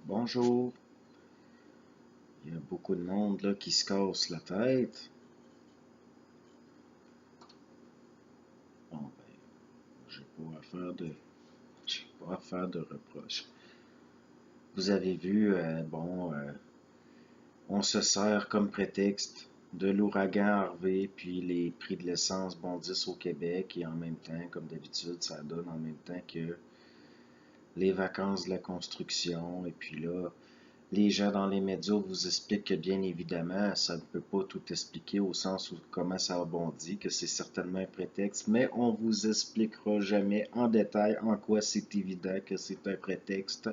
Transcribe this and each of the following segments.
Bonjour. Il y a beaucoup de monde là qui se casse la tête. Bon, ben, j'ai pas à faire de reproches. Vous avez vu, on se sert comme prétexte de l'ouragan Harvey, puis les prix de l'essence bondissent au Québec, et en même temps, comme d'habitude, ça donne en même temps que les vacances de la construction, et puis là, les gens dans les médias vous expliquent que bien évidemment, ça ne peut pas tout expliquer au sens où comment ça rebondit, que c'est certainement un prétexte, mais on vous expliquera jamais en détail en quoi c'est évident que c'est un prétexte.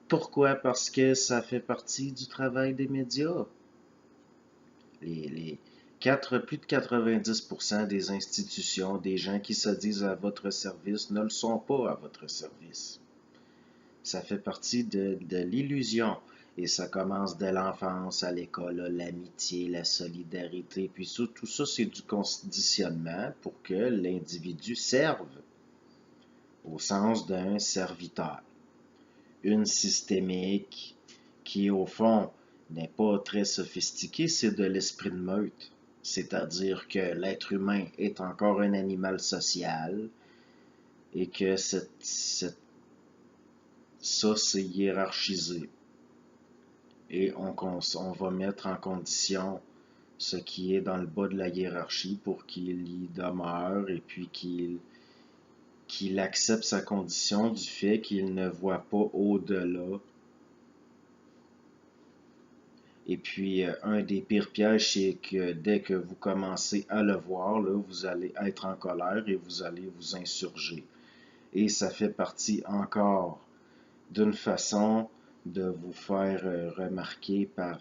Pourquoi? Parce que ça fait partie du travail des médias. Les plus de 90% des institutions, des gens qui se disent à votre service, ne le sont pas à votre service. Ça fait partie de l'illusion. Et ça commence dès l'enfance, à l'école, l'amitié, la solidarité. Puis tout ça, c'est du conditionnement pour que l'individu serve au sens d'un serviteur. Une systémique qui, au fond, n'est pas très sophistiquée, c'est de l'esprit de meute. C'est-à-dire que l'être humain est encore un animal social et que ça, c'est hiérarchisé. Et on va mettre en condition ce qui est dans le bas de la hiérarchie pour qu'il y demeure et puis qu'il accepte sa condition du fait qu'il ne voit pas au-delà. Et puis, un des pires pièges, c'est que dès que vous commencez à le voir, là, vous allez être en colère et vous allez vous insurger. Et ça fait partie encore d'une façon de vous faire remarquer par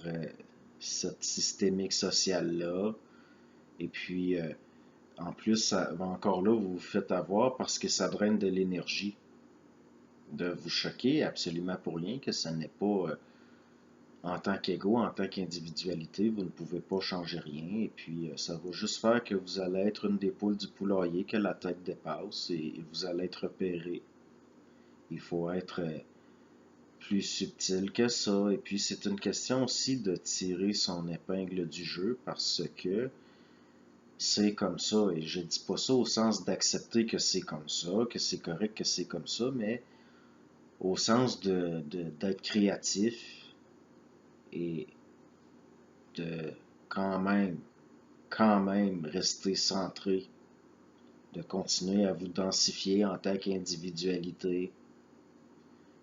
cette systémique sociale-là. Et puis, en plus, ça va encore là, vous vous faites avoir parce que ça draine de l'énergie. De vous choquer absolument pour rien, que ça n'est pas en tant qu'ego, en tant qu'individualité, vous ne pouvez pas changer rien. Et puis, ça va juste faire que vous allez être une des poules du poulailler, que la tête dépasse et vous allez être repéré. Il faut être plus subtil que ça. Et puis, c'est une question aussi de tirer son épingle du jeu parce que c'est comme ça. Et je dis pas ça au sens d'accepter que c'est comme ça, que c'est correct que c'est comme ça, mais au sens d'être créatif et de quand même, quand même rester centré, de continuer à vous densifier en tant qu'individualité.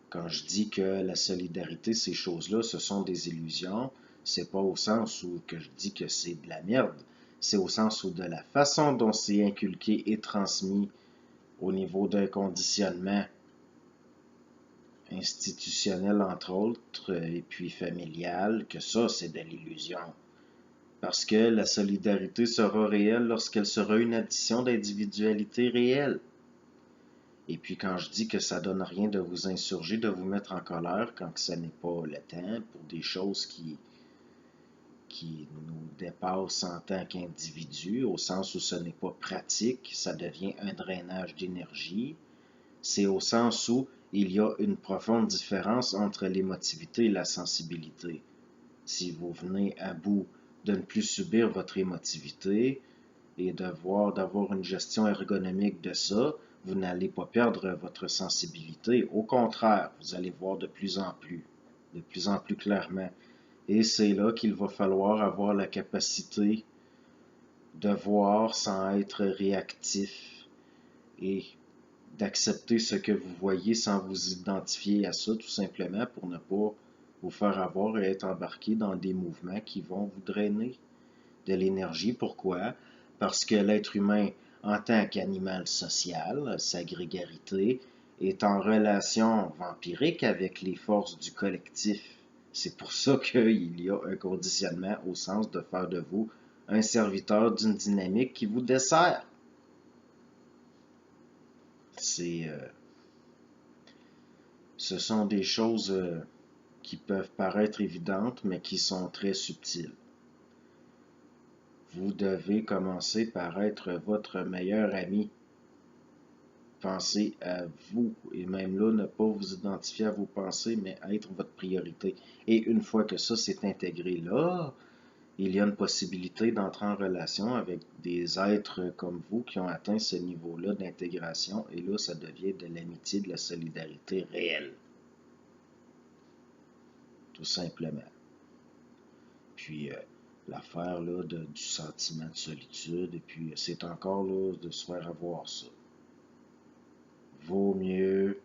Quand je dis que la solidarité, ces choses-là, ce sont des illusions, c'est pas au sens où que je dis que c'est de la merde. C'est au sens où de la façon dont c'est inculqué et transmis au niveau d'un conditionnement institutionnel, entre autres, et puis familial, que ça, c'est de l'illusion. Parce que la solidarité sera réelle lorsqu'elle sera une addition d'individualité réelle. Et puis quand je dis que ça donne rien de vous insurger, de vous mettre en colère quand ce n'est pas le temps pour des choses qui nous dépassent en tant qu'individus, au sens où ce n'est pas pratique, ça devient un drainage d'énergie, c'est au sens où il y a une profonde différence entre l'émotivité et la sensibilité. Si vous venez à bout de ne plus subir votre émotivité et d'avoir une gestion ergonomique de ça, vous n'allez pas perdre votre sensibilité. Au contraire, vous allez voir de plus en plus clairement. Et c'est là qu'il va falloir avoir la capacité de voir sans être réactif et d'accepter ce que vous voyez sans vous identifier à ça, tout simplement pour ne pas vous faire avoir et être embarqué dans des mouvements qui vont vous drainer de l'énergie. Pourquoi? Parce que l'être humain, en tant qu'animal social, sa grégarité, est en relation vampirique avec les forces du collectif. C'est pour ça qu'il y a un conditionnement au sens de faire de vous un serviteur d'une dynamique qui vous dessert. C'est, ce sont des choses qui peuvent paraître évidentes, mais qui sont très subtiles. Vous devez commencer par être votre meilleur ami. Pensez à vous et même là, ne pas vous identifier à vos pensées, mais être votre priorité. Et une fois que ça s'est intégré là, il y a une possibilité d'entrer en relation avec des êtres comme vous qui ont atteint ce niveau-là d'intégration et là, ça devient de l'amitié, de la solidarité réelle, tout simplement. Puis l'affaire là du sentiment de solitude, et puis c'est encore là de se faire avoir ça. Vaut mieux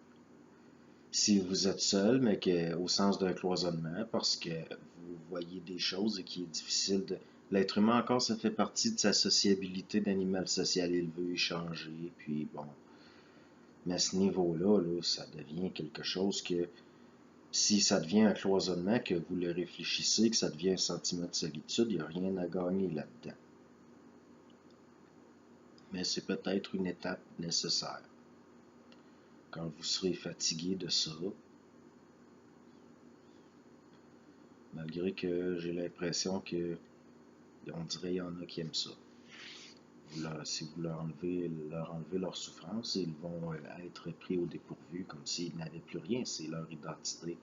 si vous êtes seul, mais que, au sens d'un cloisonnement, parce que vous voyez des choses et qu'il est difficile de... L'être humain encore, ça fait partie de sa sociabilité d'animal social. Il veut échanger, puis bon. Mais à ce niveau-là, là, ça devient quelque chose que, si ça devient un cloisonnement, que vous le réfléchissez, que ça devient un sentiment de solitude, il n'y a rien à gagner là-dedans. Mais c'est peut-être une étape nécessaire. Quand vous serez fatigué de ça, malgré que j'ai l'impression que on dirait qu'il y en a qui aiment ça. Si vous leur enlevez leur souffrance, ils vont être pris au dépourvu comme s'ils n'avaient plus rien. C'est leur identité.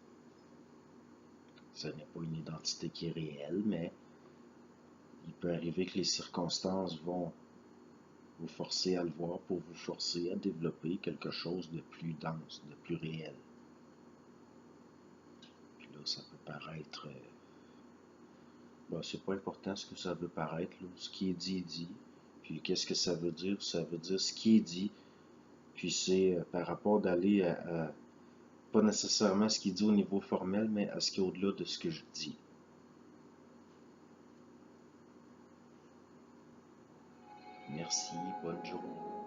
Ce n'est pas une identité qui est réelle, mais il peut arriver que les circonstances vont vous forcer à le voir pour vous forcer à développer quelque chose de plus dense, de plus réel. Puis là, ça peut paraître... c'est pas important ce que ça veut paraître. Là. Ce qui est dit, est dit. Puis qu'est-ce que ça veut dire? Ça veut dire ce qui est dit. Puis c'est par rapport d'aller pas nécessairement à ce qui est dit au niveau formel, mais à ce qui est au-delà de ce que je dis. Merci, bonne journée.